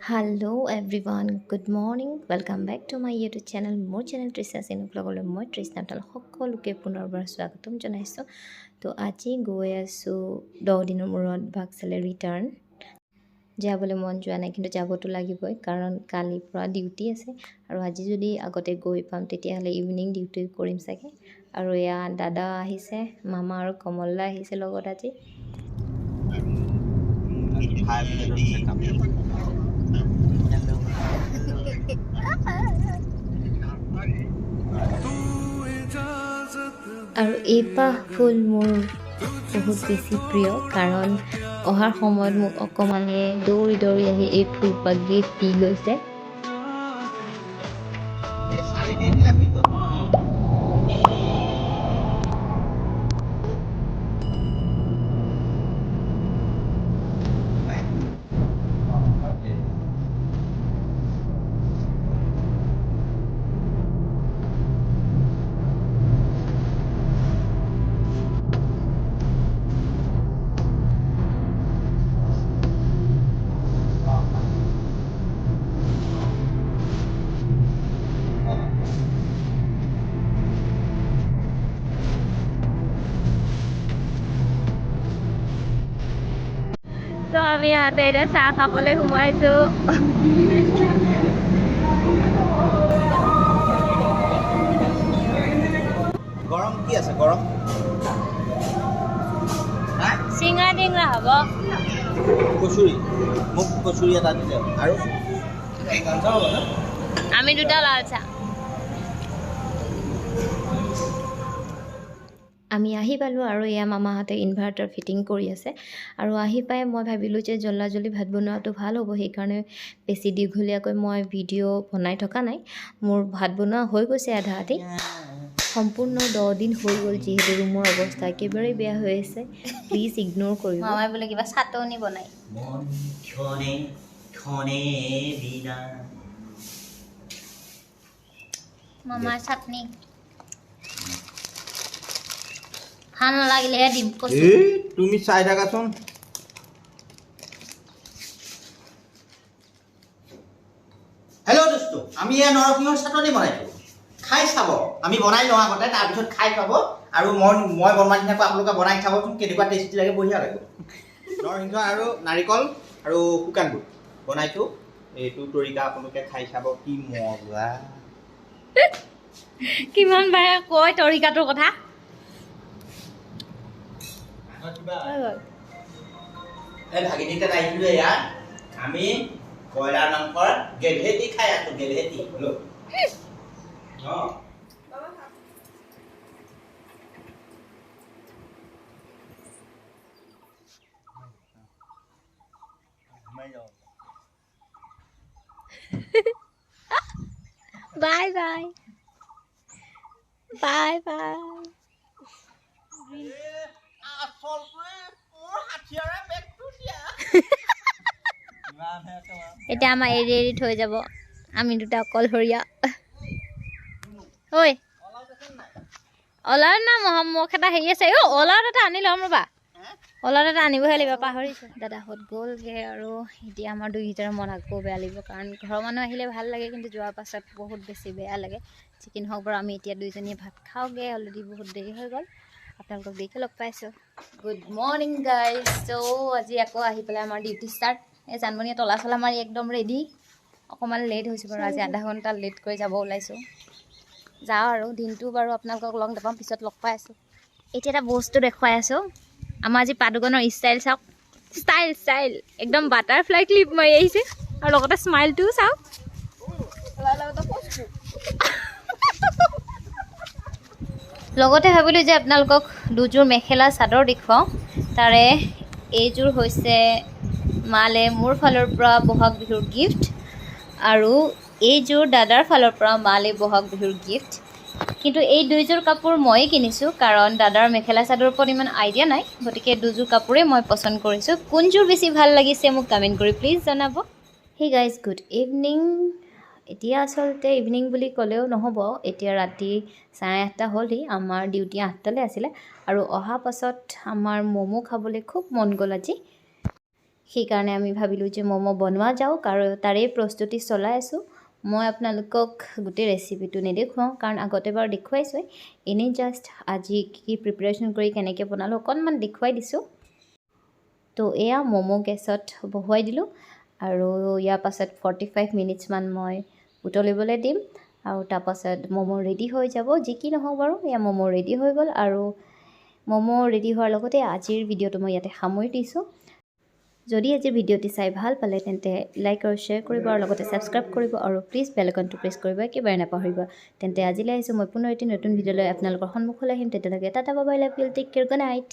Hello everyone, good morning. Welcome back to my YouTube channel. More channel Trisa Sinuplogola moi Trisna tal সকলোকে পুনৰবাৰ স্বাগতম জনাইছো তো আজি গৈ আছো 10 দিনৰ মূৰত ভাগচালে ৰিটাৰ্ণ যাবলৈ মন যোৱা নাই কিন্তু যাবতো লাগিবই কাৰণ কালি পৰা ডিউটি আছে আৰু আজি যদি আগতে গৈ পাম তেতিয়াহলে ইভিনিং ডিউটি কৰিম চাগে আৰু ইয়া দাদা আহিছে মামা আৰু কমলা আহিছে লগত আজি আৰু এইপাহ ফুল মোৰ বহুত বেছি প্ৰিয় কাৰণ অহাৰ সময়ত মোক অকমানে দৌৰি দৌৰি আহি এই ফুলপাহ গিফ্ট দি গৈছে তো আমি ইয়াতে এতিয়া চাহ খাবলৈ সোমাইছো গৰম কি আছে গৰম চিঙা টিঙৰা হ'ব কচুৰি মোক কচুৰি এটা দিছে আৰু আমি দুটা লাল চাহ আমি আহি পালোঁ আৰু এয়া মামাহঁতে ইনভাৰ্টাৰ ফিটিং কৰি আছে আৰু আহি পাই মই ভাবিলোঁ যে জল্দি ভাত বনোৱাটো ভাল হ'ব সেইকাৰণে বেছি দীঘলীয়াকৈ মই ভিডিঅ' বনাই থকা নাই মোৰ ভাত বনোৱা হৈ গৈছে আধা আধি সম্পূৰ্ণ 10 দিন হৈ গ'ল যিহেতু ৰুমৰ অৱস্থা একেবাৰে বেয়া হৈ আছে প্লিজ ইগনোৰ কৰিব মামাই বোলে কিবা চাটনি বনাই মামাৰ চাটনি ভাল নালাগিলেহে দিম কচু তুমি চাই থাকাচোন হেল্ল' দোস্ত আমি এয়া নৰসিংহৰ চাটনি বনাইছোঁ খাই চাব আমি বনাই লওঁ আগতে তাৰপিছত খাই চাব আৰু মই বনোৱা নিচিনাকৈ আপোনালোকে বনাই চাবচোন কেনেকুৱা টেষ্টি লাগে বঢ়িয়া লাগিব নৰসিংহ আৰু নাৰিকল আৰু শুকান গুড় বনাইছোঁ এইটো তৰিকা আপোনালোকে খাই চাব কি মজা কিমান বাৰে কয় তৰিকাটোৰ কথা ভাগিনীটা আহিছিলোঁ ইয়াত আমি ব্ৰইলাৰ মাংসৰ গ্ৰেভেটি খাই আছোঁ গ্ৰেভেটি বাই বাই বাই বাই এতিয়া আমাৰ এৰি এৰি থৈ যাব আমি দুটা অকলশৰীয়া ঐ অলাৰ না মোক এটা হেৰি আছে অ অলাৰ এটা আনি ল'ম ৰ'বা অলাৰ এটা আনিবহে লাগিব পাহৰিছোঁ দাদাহঁত গ'লগৈ আৰু এতিয়া আমাৰ দুইটাৰ মন আকৌ বেয়া লাগিব কাৰণ ঘৰৰ মানুহ আহিলে ভাল লাগে কিন্তু যোৱাৰ পাছত বহুত বেছি বেয়া লাগে চিকেন হওক বাৰু আমি এতিয়া দুইজনীয়ে ভাত খাওঁগৈ অলৰেডি বহুত দেৰি হৈ গ'ল আপোনালোকক দেৰিকৈ লগ পাইছোঁ গুড মৰ্ণিং গাইজ চ' আজি আকৌ আহি পেলাই আমাৰ ডিউটি ষ্টাৰ্ট এই জানমণিয়ে তলা চলা মাৰি একদম ৰেডি অকণমান লেট হৈছোঁ বাৰু আজি আধা ঘণ্টা লেট কৰি যাব ওলাইছোঁ যাওঁ আৰু দিনটো বাৰু আপোনালোকক লগ নাপাম পিছত লগ পাই আছোঁ এতিয়া এটা বস্তু দেখুৱাই আছোঁ আমাৰ আজি পাদুকনৰ ষ্টাইল চাওক ষ্টাইল একদম বাটাৰফ্লাই ক্লিপ মাৰি আহিছে আৰু লগতে স্মাইলটোও চাওক লগতে ভাবিলোঁ যে আপোনালোকক দুযোৰ মেখেলা চাদৰ দেখুৱাওঁ তাৰে এইযোৰ হৈছে মালে মোৰ ফালৰ পৰা বহাগ বিহুৰ গিফ্ট আৰু এইযোৰ দাদাৰ ফালৰ পৰা মালে বহাগ বিহুৰ গিফ্ট কিন্তু এই দুইযোৰ কাপোৰ ময়ে কিনিছোঁ কাৰণ দাদাৰ মেখেলা চাদৰৰ ওপৰত ইমান আইডিয়া নাই গতিকে দুযোৰ কাপোৰেই মই পচন্দ কৰিছোঁ কোনযোৰ বেছি ভাল লাগিছে মোক কমেণ্ট কৰি প্লিজ জনাব হে গাইজ গুড ইভিনিং এতিয়া আচলতে ইভিনিং বুলি ক'লেও নহ'ব এতিয়া ৰাতি 8:30 হ'লহি আমাৰ ডিউটি 8টালৈ আছিলে আৰু অহা পাছত আমাৰ ম'ম' খাবলৈ খুব মন গ'ল আজি সেইকাৰণে আমি ভাবিলোঁ যে ম'ম' বনোৱা যাওক আৰু তাৰে প্ৰস্তুতি চলাই আছোঁ মই আপোনালোকক গোটেই ৰেচিপিটো নেদেখুৱাওঁ কাৰণ আগতে বাৰু দেখুৱাইছোঁৱেই এনেই জাষ্ট আজি কি প্ৰিপাৰেশ্যন কৰি কেনেকৈ বনালোঁ অকণমান দেখুৱাই দিছোঁ তো এয়া ম'ম' গেছত বহুৱাই দিলোঁ আৰু ইয়াৰ পাছত 45 মিনিটছমান মই উতলিবলৈ দিম আৰু তাৰপাছত ম'ম' ৰেডি হৈ যাব যি কি নহওক বাৰু এয়া ম'ম' ৰেডি হৈ গ'ল আৰু ম'ম' ৰেডি হোৱাৰ লগতে আজিৰ ভিডিঅ'টো মই ইয়াতে সামৰি দিছোঁ যদি আজি ভিডিঅ'টি চাই ভাল পালে তেন্তে লাইক আৰু শ্বেয়াৰ কৰিব আৰু লগতে ছাবস্ক্ৰাইব কৰিব আৰু প্লিজ বেল আইকনটো প্ৰেছ কৰিব একেবাৰে নাপাহৰিব তেন্তে আজিলৈ আহিছোঁ মই পুনৰ এটি নতুন ভিডিঅ' লৈ আপোনালোকৰ সন্মুখলৈ আহিম তেতিয়ালৈকে tata bye bye love you take care good night